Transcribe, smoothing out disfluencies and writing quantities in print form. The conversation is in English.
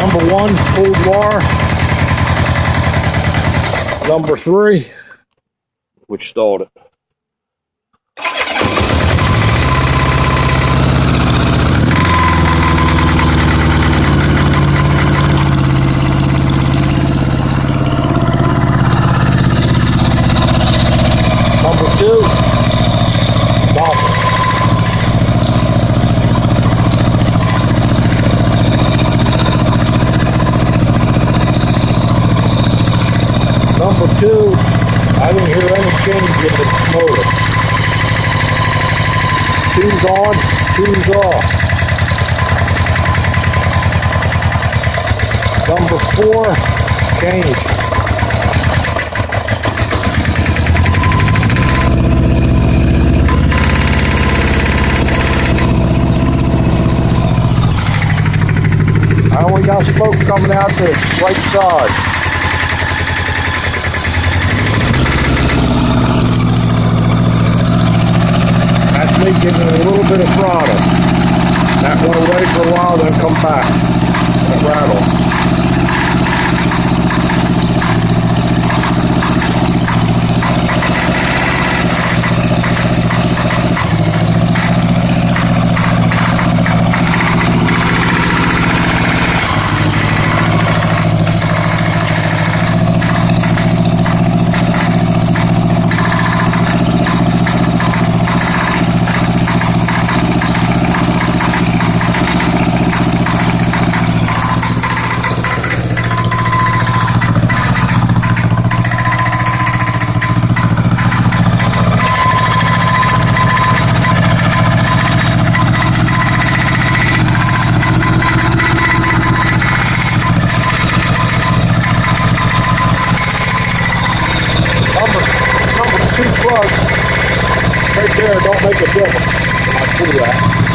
Number 1, pulled wire. Number 3, which stalled it. Number 2, bobber. Number 2, I didn't hear any change in the motor. 2's on, 2's off. Number 4, change. I only got smoke coming out the right side. That's me getting a little bit of throttle. That went away for a while, then come back. That rattle. Number 2 plug right there, don't make a difference. I pull that.